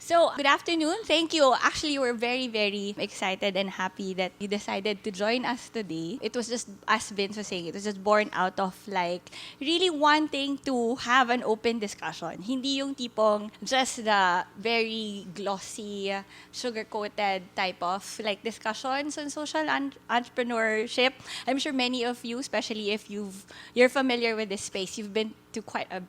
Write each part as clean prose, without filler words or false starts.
So, good afternoon. Thank you. Actually, we're very, very excited and happy that you decided to join us today. It was just, as Vince was saying, it was just born out of like really wanting to have an open discussion. Hindi yung tipong just the very glossy, sugar-coated type of like discussions on social entrepreneurship. I'm sure many of you, especially if you're familiar with this space, you've been to quite a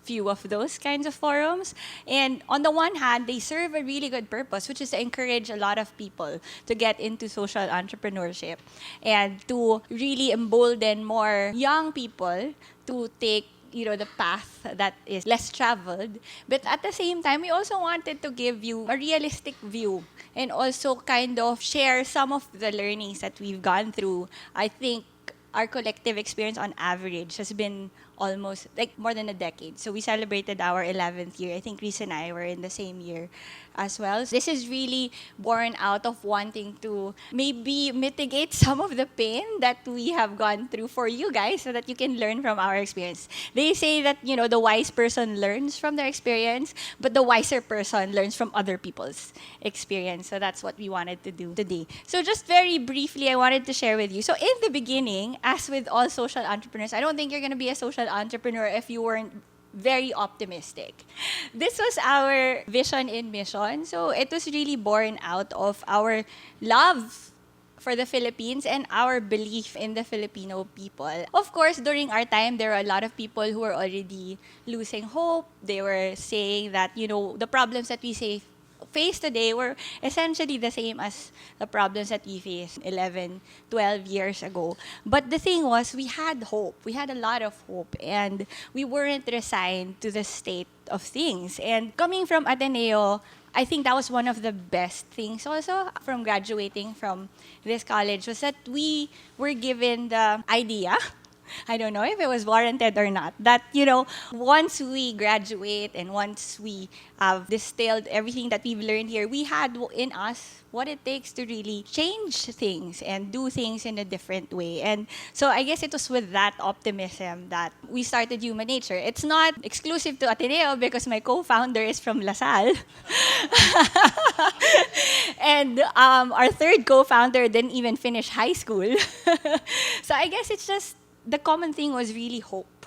few of those kinds of forums. And on the one hand, they serve a really good purpose, which is to encourage a lot of people to get into social entrepreneurship and to really embolden more young people to take the path that is less traveled. But at the same time, we also wanted to give you a realistic view and also kind of share some of the learnings that we've gone through. I think our collective experience on average has been almost like more than a decade. So we celebrated our 11th year. I think Reese and I were in the same year as well. So this is really born out of wanting to maybe mitigate some of the pain that we have gone through for you guys so that you can learn from our experience. They say that, the wise person learns from their experience, but the wiser person learns from other people's experience. So that's what we wanted to do today. So just very briefly, I wanted to share with you. So in the beginning, as with all social entrepreneurs, I don't think you're going to be a social entrepreneur if you weren't very optimistic. This was our vision and mission. So it was really born out of our love for the Philippines and our belief in the Filipino people. Of course, during our time, there were a lot of people who were already losing hope. They were saying that, the problems that we face today were essentially the same as the problems that we faced 11, 12 years ago. But the thing was, we had hope. We had a lot of hope. And we weren't resigned to the state of things. And coming from Ateneo, I think that was one of the best things also from graduating from this college was that we were given the idea, I don't know if it was warranted or not, that, once we graduate and once we have distilled everything that we've learned here, we had in us what it takes to really change things and do things in a different way. And so I guess it was with that optimism that we started Human Nature. It's not exclusive to Ateneo because my co-founder is from LaSalle. And our third co-founder didn't even finish high school. So I guess it's just the common thing was really hope.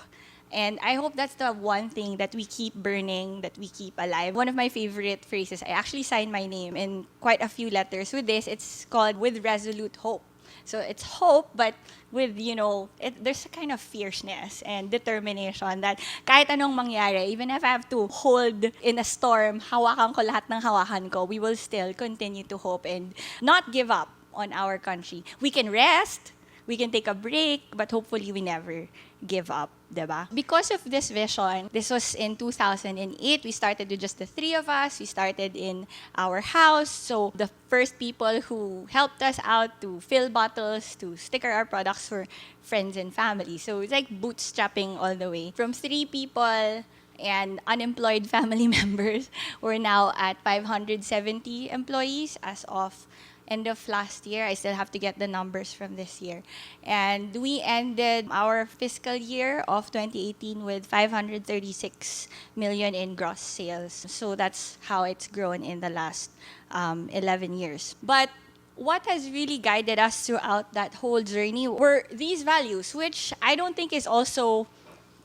And I hope that's the one thing that we keep burning, that we keep alive. One of my favorite phrases, I actually signed my name in quite a few letters with this. It's called With Resolute Hope. So it's hope, but with, there's a kind of fierceness and determination that kahit anong mangyari, even if I have to hold in a storm, hawakan ko lahat ng hawakan ko, we will still continue to hope and not give up on our country. We can rest, we can take a break, but hopefully we never give up, diba? Because of this vision, this was in 2008. We started with just the three of us. We started in our house. So the first people who helped us out to fill bottles, to sticker our products were friends and family. So it's like bootstrapping all the way. From 3 people and unemployed family members, we're now at 570 employees as of end of last year. I still have to get the numbers from this year. And we ended our fiscal year of 2018 with 536 million in gross sales. So that's how it's grown in the last 11 years. But what has really guided us throughout that whole journey were these values, which I don't think is also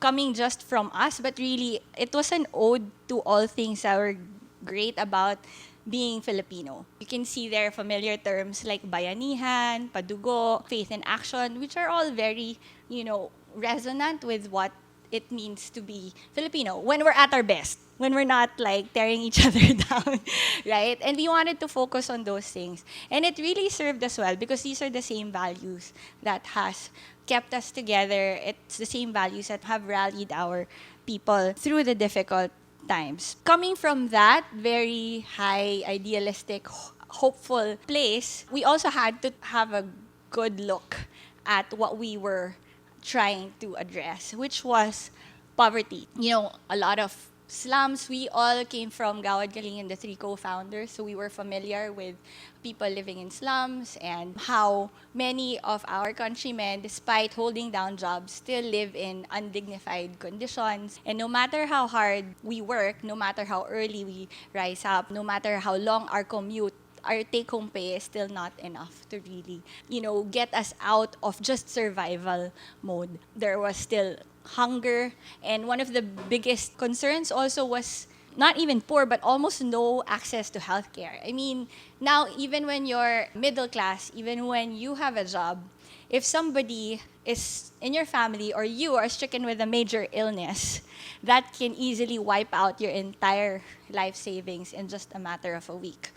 coming just from us, but really it was an ode to all things that were great about being Filipino. You can see there familiar terms like bayanihan, padugo, faith in action, which are all very, resonant with what it means to be Filipino when we're at our best, when we're not like tearing each other down, right? And we wanted to focus on those things. And it really served us well because these are the same values that has kept us together. It's the same values that have rallied our people through the difficult times. Coming from that very high, idealistic, hopeful place, we also had to have a good look at what we were trying to address, which was poverty. A lot of slums. We all came from Gawad Galing and the three co-founders, so we were familiar with people living in slums and how many of our countrymen, despite holding down jobs, still live in undignified conditions. And no matter how hard we work, no matter how early we rise up, no matter how long our commute, our take-home pay is still not enough to really, get us out of just survival mode. There was still hunger, and one of the biggest concerns also was not even poor, but almost no access to healthcare. I mean, now even when you're middle class, even when you have a job, if somebody is in your family or you are stricken with a major illness, that can easily wipe out your entire life savings in just a matter of a week.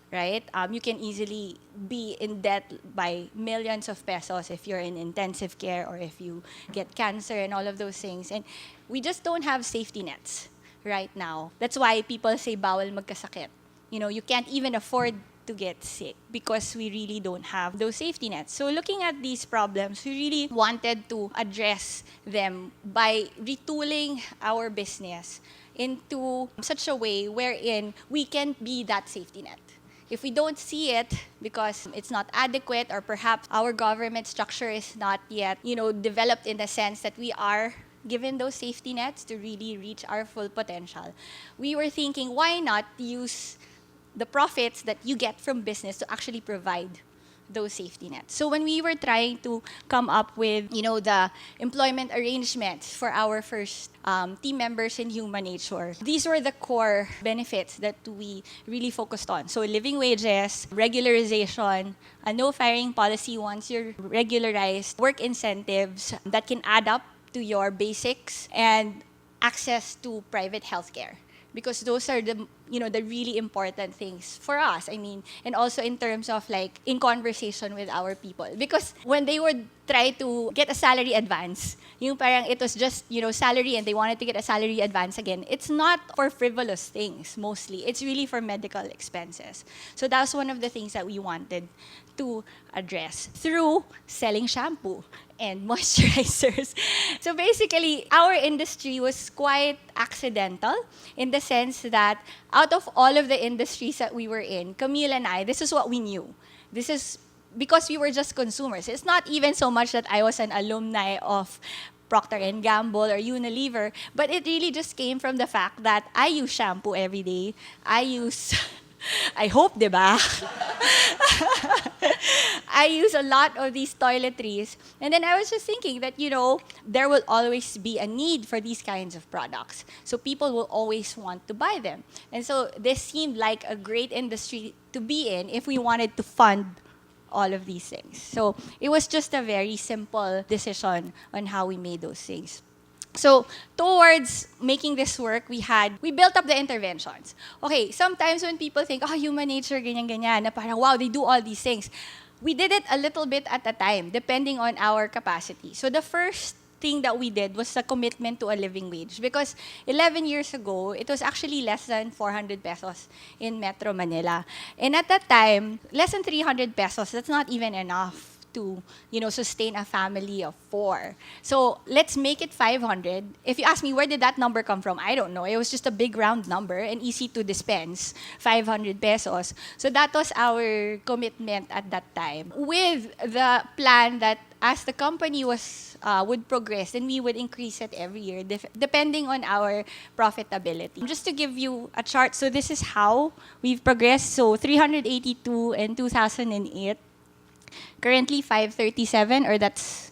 Right? You can easily be in debt by millions of pesos if you're in intensive care or if you get cancer and all of those things. And we just don't have safety nets right now. That's why people say bawal magkasakit. You can't even afford to get sick because we really don't have those safety nets. So looking at these problems, we really wanted to address them by retooling our business into such a way wherein we can be that safety net. If we don't see it because it's not adequate or perhaps our government structure is not yet, developed in the sense that we are given those safety nets to really reach our full potential, we were thinking, why not use the profits that you get from business to actually provide those safety nets? So when we were trying to come up with, the employment arrangements for our first team members in human nature, these were the core benefits that we really focused on. So living wages, regularization, a no firing policy once you're regularized, work incentives that can add up to your basics, and access to private healthcare. Because those are the really important things for us. I mean, and also in terms of in conversation with our people. Because when they would try to get a salary advance, parang it was just, salary and they wanted to get a salary advance again, it's not for frivolous things mostly. It's really for medical expenses. So that's one of the things that we wanted to address through selling shampoo and moisturizers. So basically, our industry was quite accidental in the sense that out of all of the industries that we were in, Camille and I, this is what we knew. This is because we were just consumers. It's not even so much that I was an alumni of Procter & Gamble or Unilever, but it really just came from the fact that I use shampoo every day. I hope, diba? I use a lot of these toiletries. And then I was just thinking that, there will always be a need for these kinds of products. So people will always want to buy them. And so this seemed like a great industry to be in if we wanted to fund all of these things. So it was just a very simple decision on how we made those things. So towards making this work, we built up the interventions. Okay, sometimes when people think, human nature, ganyan-ganyan, na parang, wow, they do all these things. We did it a little bit at a time, depending on our capacity. So the first thing that we did was a commitment to a living wage. Because 11 years ago, it was actually less than 400 pesos in Metro Manila. And at that time, less than 300 pesos, that's not even enough to, sustain a family of 4. So let's make it 500. If you ask me, where did that number come from? I don't know. It was just a big round number and easy to dispense, 500 pesos. So that was our commitment at that time. With the plan that as the company would progress, then we would increase it every year, depending on our profitability. Just to give you a chart, so this is how we've progressed. So 382 in 2008. Currently 537, or that's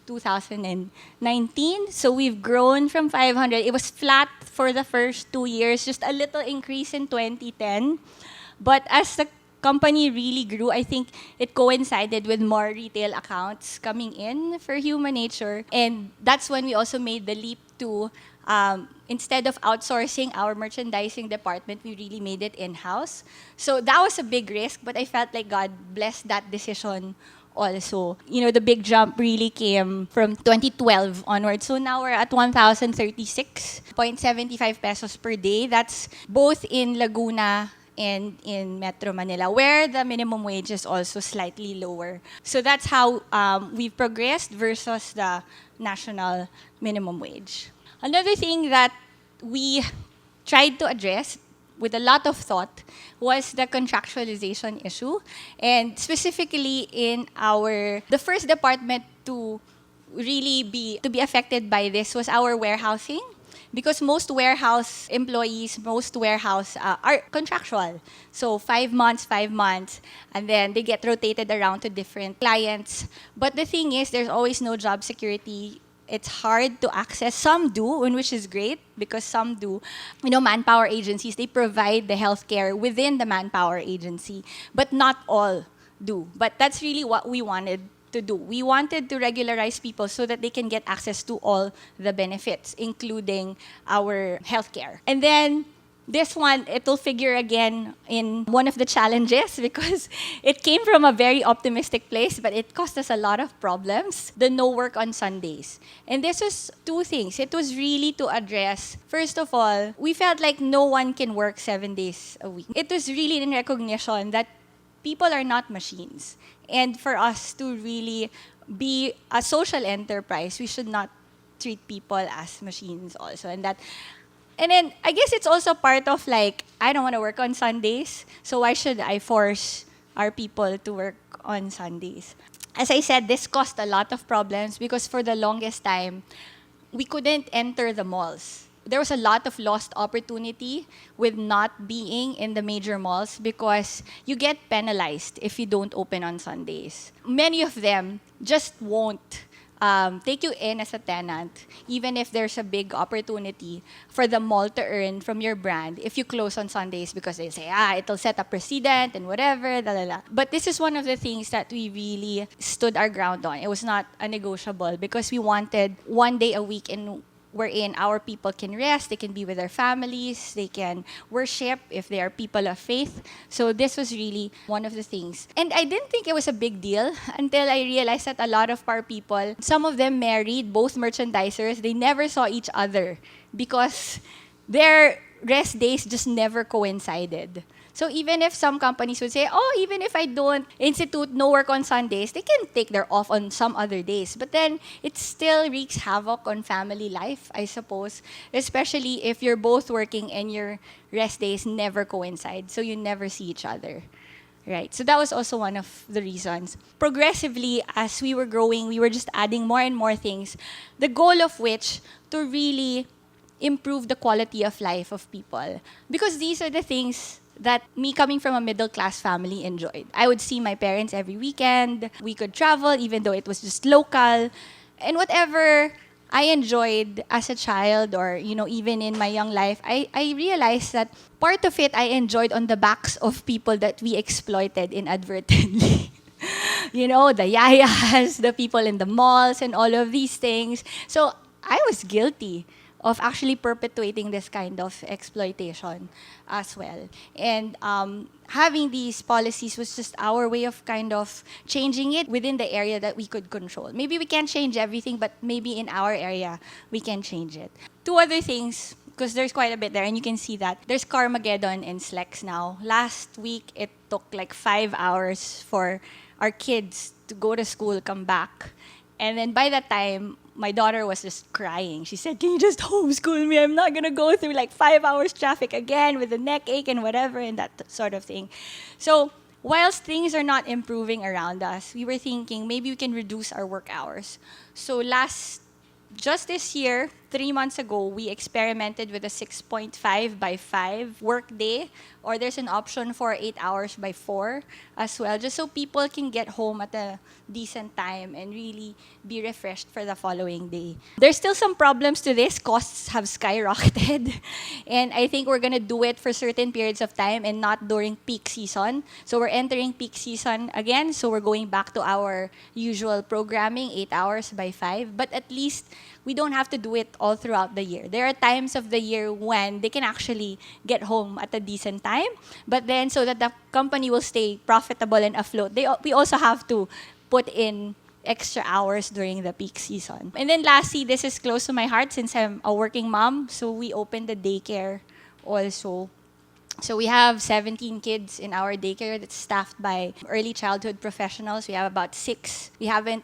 2019. So we've grown from 500. It was flat for the first 2 years, just a little increase in 2010. But as the company really grew, I think it coincided with more retail accounts coming in for human nature. And that's when we also made the leap to, instead of outsourcing our merchandising department, we really made it in-house. So that was a big risk, but I felt like God blessed that decision also. The big jump really came from 2012 onwards. So now we're at 1,036.75 pesos per day. That's both in Laguna and in Metro Manila, where the minimum wage is also slightly lower. So that's how we've progressed versus the national minimum wage. Another thing that we tried to address with a lot of thought was the contractualization issue. And specifically in the first department to to be affected by this was our warehousing. Because most warehouse employees, most warehouse are contractual. So 5 months, and then they get rotated around to different clients. But the thing is, there's always no job security. It's hard to access. Some do, which is great because some do. Manpower agencies, they provide the healthcare within the manpower agency, but not all do. But that's really what we wanted to do. We wanted to regularize people so that they can get access to all the benefits, including our healthcare. And then this one, it'll figure again in one of the challenges because it came from a very optimistic place, but it caused us a lot of problems. The no work on Sundays. And this was two things. It was really to address, first of all, we felt like no one can work 7 days a week. It was really in recognition that people are not machines. And for us to really be a social enterprise, we should not treat people as machines also. And then I guess it's also part of I don't want to work on Sundays, so why should I force our people to work on Sundays? As I said, this caused a lot of problems because for the longest time, we couldn't enter the malls. There was a lot of lost opportunity with not being in the major malls because you get penalized if you don't open on Sundays. Many of them just won't take you in as a tenant, even if there's a big opportunity for the mall to earn from your brand if you close on Sundays because they say, it'll set a precedent and whatever, But this is one of the things that we really stood our ground on. It was not a negotiable because we wanted 1 day a week wherein our people can rest, they can be with their families, they can worship if they are people of faith. So this was really one of the things. And I didn't think it was a big deal until I realized that a lot of our people, some of them married, both merchandisers, they never saw each other because their rest days just never coincided. So even if some companies would say, even if I don't institute no work on Sundays, they can take their off on some other days. But then it still wreaks havoc on family life, I suppose, especially if you're both working and your rest days never coincide. So you never see each other. Right. So that was also one of the reasons. Progressively, as we were growing, we were just adding more and more things, the goal of which to really improve the quality of life of people. Because these are the things that me coming from a middle-class family enjoyed. I would see my parents every weekend. We could travel even though it was just local. And whatever I enjoyed as a child or, even in my young life, I realized that part of it I enjoyed on the backs of people that we exploited inadvertently. The yayas, the people in the malls and all of these things. So I was guilty of actually perpetuating this kind of exploitation as well. And having these policies was just our way of kind of changing it within the area that we could control. Maybe we can't change everything, but maybe in our area, we can change it. Two other things, because there's quite a bit there, and you can see that. There's Carmageddon in Slex now. Last week, it took 5 hours for our kids to go to school, come back. And then by that time, my daughter was just crying. She said, "Can you just homeschool me? I'm not going to go through 5 hours traffic again with a neck ache and whatever," and that sort of thing. So whilst things are not improving around us, we were thinking maybe we can reduce our work hours. So just this year, 3 months ago, we experimented with a 6.5 by 5 work day, or there's an option for 8 hours by 4 as well, just so people can get home at a decent time and really be refreshed for the following day. There's still some problems to this. Costs have skyrocketed. And I think we're going to do it for certain periods of time and not during peak season. So we're entering peak season again. So we're going back to our usual programming, 8 hours by 5. But at least we don't have to do it all throughout the year. There are times of the year when they can actually get home at a decent time. But then so that the company will stay profitable and afloat, we also have to put in extra hours during the peak season. And then lastly, this is close to my heart since I'm a working mom. So we opened the daycare also. So we have 17 kids in our daycare that's staffed by early childhood professionals. We have about 6. We haven't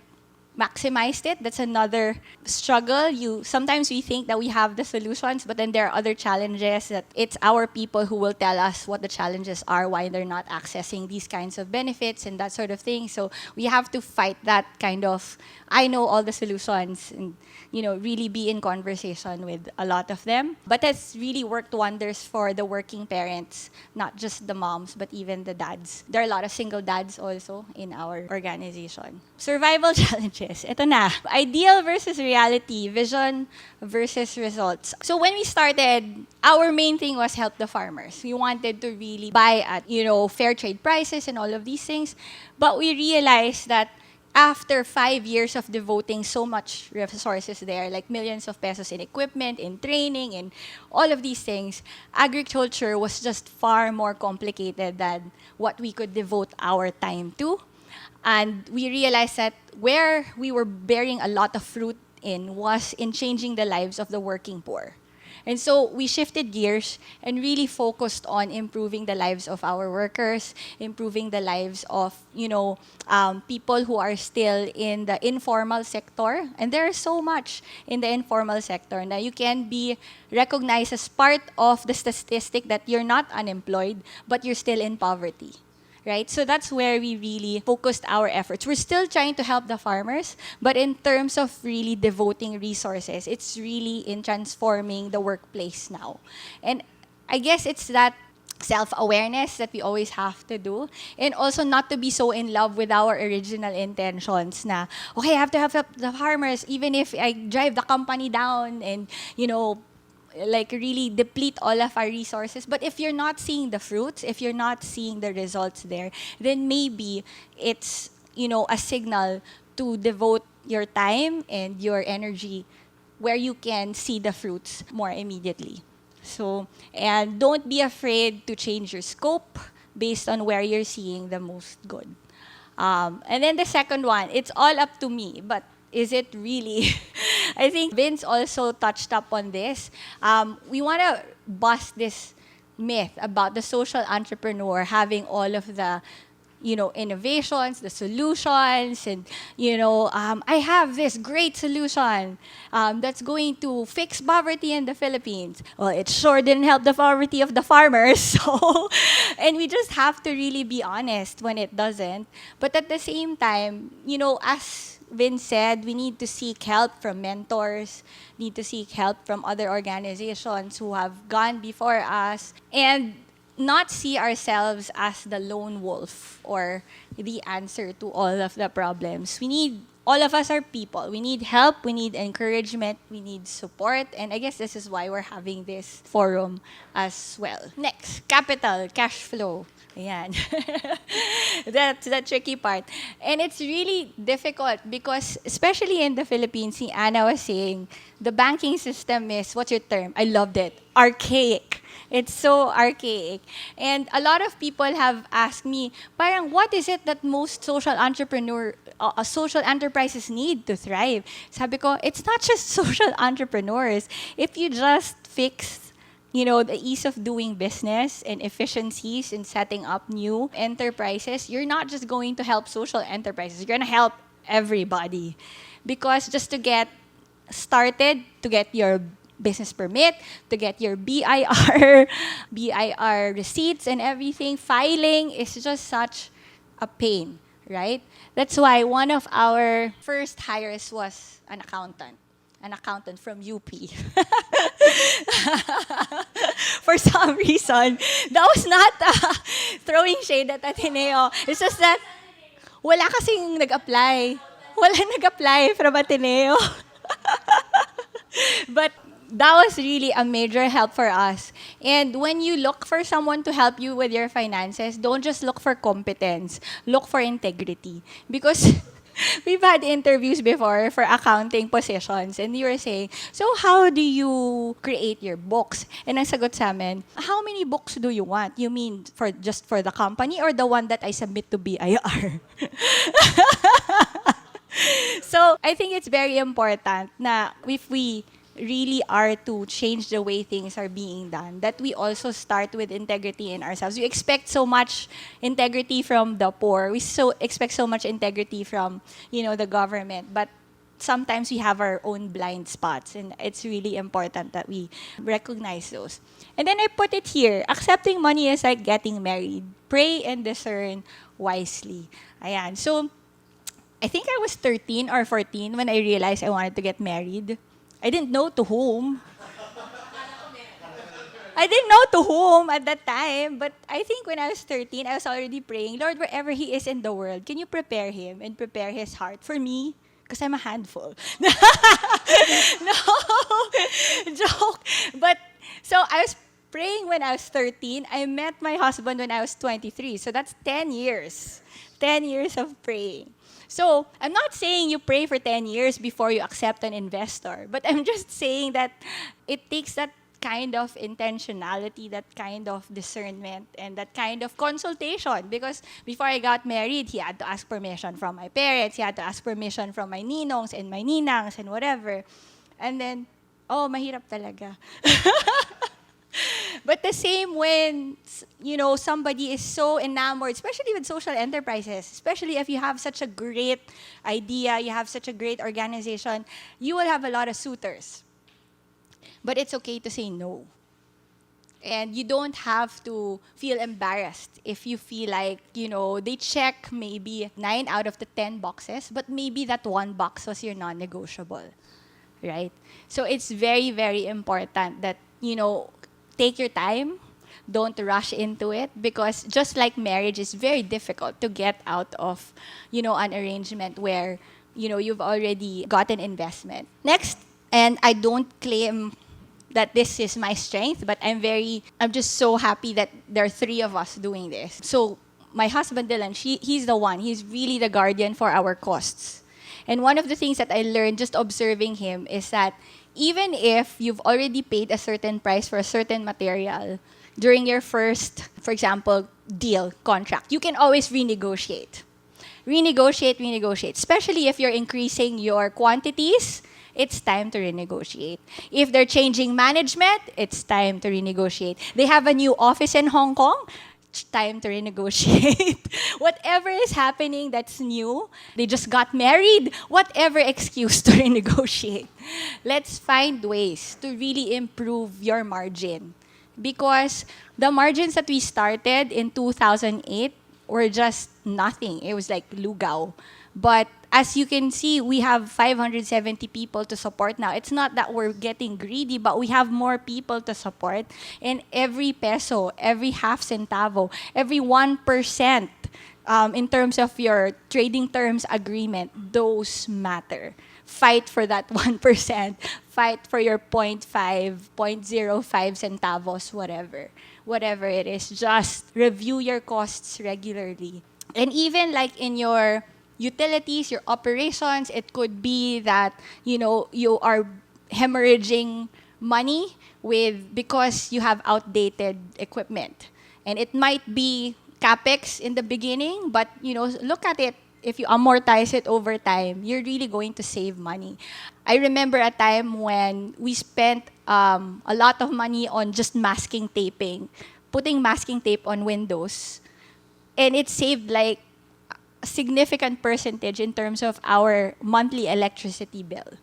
maximized it. That's another struggle. Sometimes we think that we have the solutions, but then there are other challenges that it's our people who will tell us what the challenges are, why they're not accessing these kinds of benefits and that sort of thing. So we have to fight that kind of, I know all the solutions, and really be in conversation with a lot of them. But that's really worked wonders for the working parents, not just the moms, but even the dads. There are a lot of single dads also in our organization. Survival challenges. Ito na. Ideal versus reality. Vision versus results. So when we started, our main thing was help the farmers. We wanted to really buy at, fair trade prices and all of these things. But we realized that after 5 years of devoting so much resources there, like millions of pesos in equipment, in training, in all of these things, agriculture was just far more complicated than what we could devote our time to. And we realized that where we were bearing a lot of fruit in was in changing the lives of the working poor. And so we shifted gears and really focused on improving the lives of our workers, improving the lives of, people who are still in the informal sector. And there is so much in the informal sector. Now, you can be recognized as part of the statistic that you're not unemployed, but you're still in poverty. Right? So that's where we really focused our efforts. We're still trying to help the farmers, but in terms of really devoting resources, it's really in transforming the workplace now. And I guess it's that self-awareness that we always have to do, and also not to be so in love with our original intentions na, okay, I have to help the farmers even if I drive the company down and, like really deplete all of our resources. But if you're not seeing the fruits, if you're not seeing the results there, then maybe it's, a signal to devote your time and your energy where you can see the fruits more immediately. So, and don't be afraid to change your scope based on where you're seeing the most good. And then the second one, it's all up to me, but is it really? I think Vince also touched up on this. We want to bust this myth about the social entrepreneur having all of the, innovations, the solutions, and, I have this great solution that's going to fix poverty in the Philippines. Well, it sure didn't help the poverty of the farmers. So, and we just have to really be honest when it doesn't. But at the same time, as Vin said, we need to seek help from mentors, need to seek help from other organizations who have gone before us, and not see ourselves as the lone wolf or the answer to all of the problems. All of us are people. We need help, we need encouragement, we need support, and I guess this is why we're having this forum as well. Next, capital, cash flow. Ayan. That's the tricky part. And it's really difficult because, especially in the Philippines, si Anna was saying, the banking system is, what's your term? I loved it. Archaic. It's so archaic. And a lot of people have asked me, parang, what is it that most social enterprises need to thrive? Sabi ko, it's not just social entrepreneurs. If you just fix the ease of doing business and efficiencies in setting up new enterprises, you're not just going to help social enterprises, you're going to help everybody. Because just to get started, to get your business permit, to get your BIR receipts and everything, filing is just such a pain, right? That's why one of our first hires was an accountant from UP. For some reason, that was not throwing shade at Ateneo. It's just that wala kasing nag-apply. Wala nag-apply from Ateneo. But that was really a major help for us. And when you look for someone to help you with your finances, don't just look for competence. Look for integrity. Because we've had interviews before for accounting positions, and you were saying, so how do you create your books? And ang sagot sa amin, how many books do you want? You mean just for the company or the one that I submit to BIR? So I think it's very important na if we really are to change the way things are being done, that we also start with integrity in ourselves. We expect so much integrity from the poor. We so expect so much integrity from, the government. But sometimes we have our own blind spots, and it's really important that we recognize those. And then I put it here: accepting money is like getting married. Pray and discern wisely. Ayan. So, I think I was 13 or 14 when I realized I wanted to get married. I didn't know to whom. I didn't know to whom at that time, but I think when I was 13, I was already praying, Lord, wherever he is in the world, can you prepare him and prepare his heart for me? Because I'm a handful. No, joke. But, so I was praying when I was 13. I met my husband when I was 23. So that's 10 years. 10 years of praying. So, I'm not saying you pray for 10 years before you accept an investor, but I'm just saying that it takes that kind of intentionality, that kind of discernment, and that kind of consultation. Because before I got married, he had to ask permission from my parents, he had to ask permission from my ninongs and my ninangs and whatever. And then, mahirap talaga. But the same when, somebody is so enamored, especially with social enterprises, especially if you have such a great idea, you have such a great organization, you will have a lot of suitors. But it's okay to say no. And you don't have to feel embarrassed if you feel like, they check maybe 9 out of the 10 boxes, but maybe that one box was your non-negotiable, right? So it's very, very important that, take your time. Don't rush into it, because just like marriage, is very difficult to get out of, an arrangement where, you've already got an investment. Next, and I don't claim that this is my strength, but I'm just so happy that there are 3 of us doing this. So my husband Dylan, he's the one. He's really the guardian for our costs. And one of the things that I learned just observing him is that even if you've already paid a certain price for a certain material during your first, for example, deal, contract, you can always renegotiate. Renegotiate. Especially if you're increasing your quantities, it's time to renegotiate. If they're changing management, it's time to renegotiate. They have a new office in Hong Kong, time to renegotiate. Whatever is happening that's new, they just got married, whatever excuse to renegotiate. Let's find ways to really improve your margin. Because the margins that we started in 2008 were just nothing. It was like lugaw. But as you can see, we have 570 people to support now. It's not that we're getting greedy, but we have more people to support. And every peso, every half centavo, every 1%, in terms of your trading terms agreement, those matter. Fight for that 1%. Fight for your 0.5, 0.05 centavos, whatever it is. Just review your costs regularly. And even like in your utilities, your operations, it could be that, you are hemorrhaging money because you have outdated equipment. And it might be capex in the beginning, but, look at it. If you amortize it over time, you're really going to save money. I remember a time when we spent a lot of money on just masking taping, putting masking tape on windows, and it saved like a significant percentage in terms of our monthly electricity bill.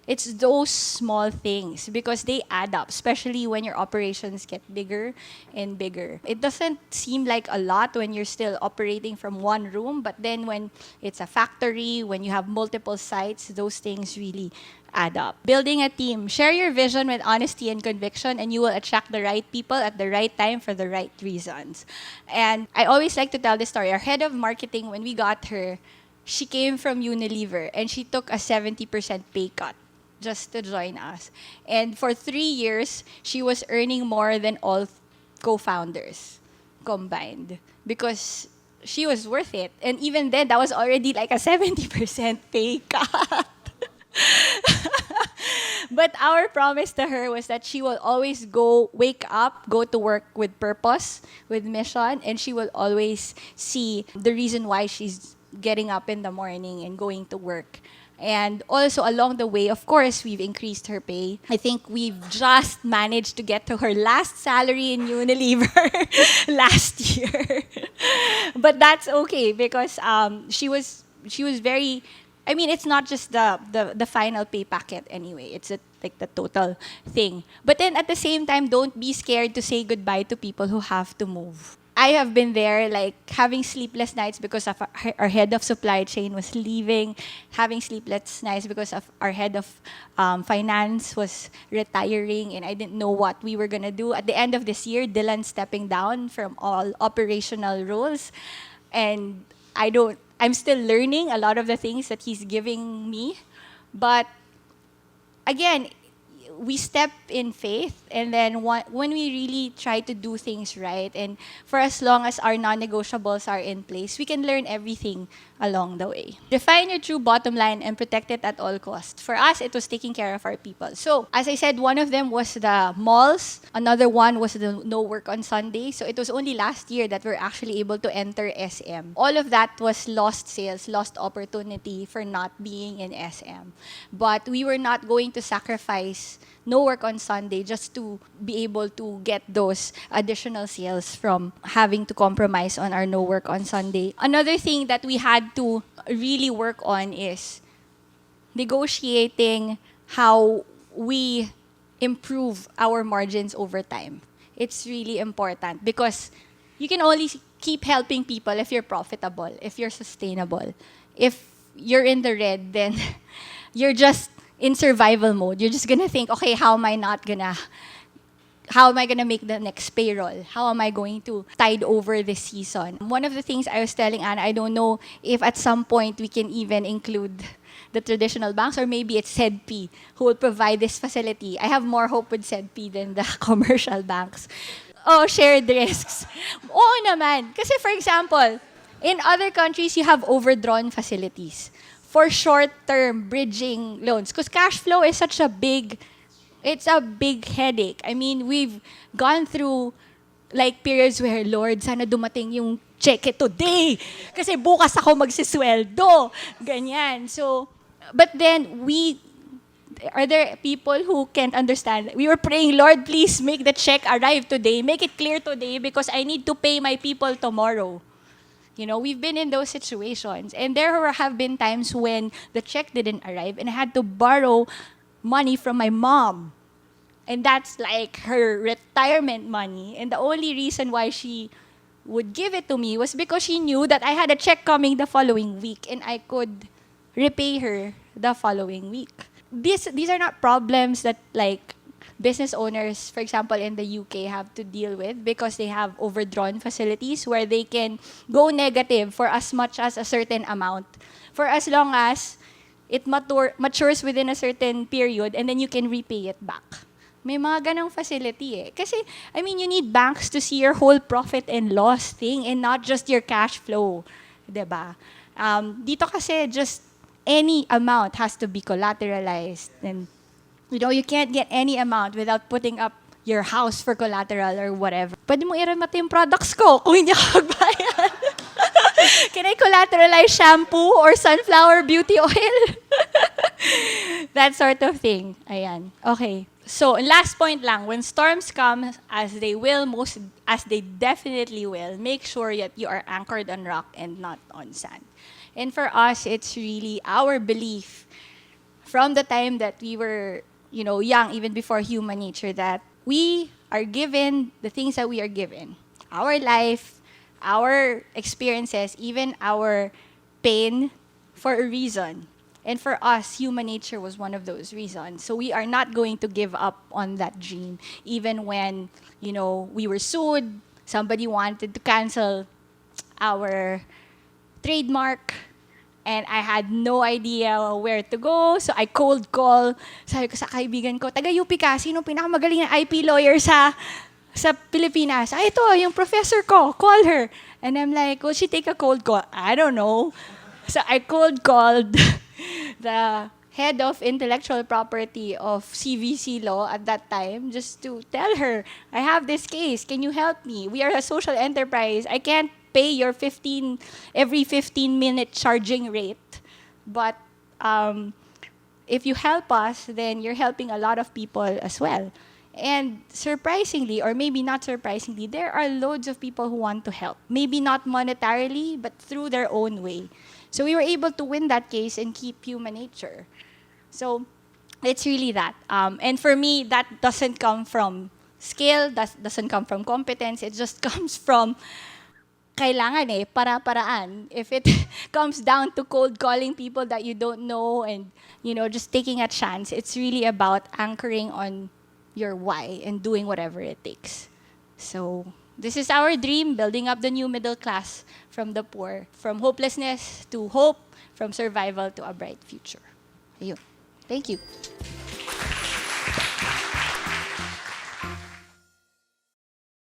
It's those small things because they add up, especially when your operations get bigger and bigger. It doesn't seem like a lot when you're still operating from one room, but then when it's a factory, when you have multiple sites, those things really add up. Building a team. Share your vision with honesty and conviction, and you will attract the right people at the right time for the right reasons. And I always like to tell this story. Our head of marketing, when we got her, she came from Unilever, and she took a 70% pay cut just to join us. And for 3 years, she was earning more than all co-founders combined because she was worth it. And even then, that was already like a 70% pay cut. But our promise to her was that she will always wake up, go to work with purpose, with mission, and she will always see the reason why she's getting up in the morning and going to work. And also along the way, of course, we've increased her pay. I think we've just managed to get to her last salary in Unilever last year. But that's okay because she was very, I mean, it's not just the final pay packet anyway. It's like the total thing. But then at the same time, don't be scared to say goodbye to people who have to move. I have been there, like, having sleepless nights because of our head of supply chain was leaving, having sleepless nights because of our head of finance was retiring, and I didn't know what we were going to do. At the end of this year, Dylan stepping down from all operational roles, and I'm still learning a lot of the things that he's giving me. But again, we step in faith, and then when we really try to do things right, and for as long as our non-negotiables are in place, we can learn everything along the way. Define your true bottom line and protect it at all costs. For us, it was taking care of our people. So, as I said, one of them was the malls. Another one was the no work on Sunday. So, it was only last year that we're actually able to enter SM. All of that was lost sales, lost opportunity for not being in SM. But we were not going to sacrifice no work on Sunday just to be able to get those additional sales from having to compromise on our no work on Sunday. Another thing that we had to really work on is negotiating how we improve our margins over time. It's really important because you can only keep helping people if you're profitable, if you're sustainable. If you're in the red, then you're just in survival mode. You're just gonna think, okay, how am I gonna make the next payroll? How am I going to tide over this season? One of the things I was telling Anna, I don't know if at some point we can even include the traditional banks, or maybe it's SEDPI who will provide this facility. I have more hope with SEDPI than the commercial banks. Oh, shared risks. Oo naman. Kasi for example, in other countries, you have overdrawn facilities for short-term bridging loans. Because cash flow is such a big headache. I mean, we've gone through like periods where, Lord, sana dumating yung cheque today. Kasi bukas ako magsisweldo. Ganyan. So, but then are there people who can't understand? We were praying, Lord, please make the check arrive today. Make it clear today because I need to pay my people tomorrow. You know, we've been in those situations. And there have been times when the check didn't arrive and I had to borrow money from my mom. And that's like her retirement money. And the only reason why she would give it to me was because she knew that I had a check coming the following week and I could repay her the following week. These are not problems that like business owners, for example, in the UK have to deal with because they have overdrawn facilities where they can go negative for as much as a certain amount. For as long as it matures within a certain period and then you can repay it back. May mga ganong facility eh. Kasi, I mean, you need banks to see your whole profit and loss thing and not just your cash flow. Diba? Dito kasi just any amount has to be collateralized. And you know, you can't get any amount without putting up your house for collateral or whatever. Pwede mo i-remate yung products ko kung hindi ako magbayad. Can I collateralize shampoo or sunflower beauty oil? That sort of thing. Ayan. Okay. So, last point lang, when storms come, as they definitely will, make sure that you are anchored on rock and not on sand. And for us, it's really our belief from the time that we were, you know, young, even before human nature, that we are given the things that we are given. Our life, our experiences, even our pain for a reason. And for us, human nature was one of those reasons. So we are not going to give up on that dream, even when, you know, we were sued, somebody wanted to cancel our trademark, and I had no idea where to go. So I cold call. Sabi ko sa kaibigan ko, taga-UP ka, sino pinakamagaling na IP lawyer sa Pilipinas? Ah, ito, yung professor ko, call her. And I'm like, will she take a cold call? I don't know. So I cold called the head of intellectual property of CVC Law at that time just to tell her, I have this case, can you help me? We are a social enterprise. I can't pay your every 15-minute charging rate. But if you help us, then you're helping a lot of people as well. And surprisingly, or maybe not surprisingly, there are loads of people who want to help. Maybe not monetarily, but through their own way. So we were able to win that case and keep human nature. So it's really that. And for me, that doesn't come from skill, that doesn't come from competence. It just comes from kailangan para-paraan. If it comes down to cold calling people that you don't know and, just taking a chance, it's really about anchoring on your why and doing whatever it takes. So this is our dream, building up the new middle class from the poor, from hopelessness to hope, from survival to a bright future. Ayun. Thank you.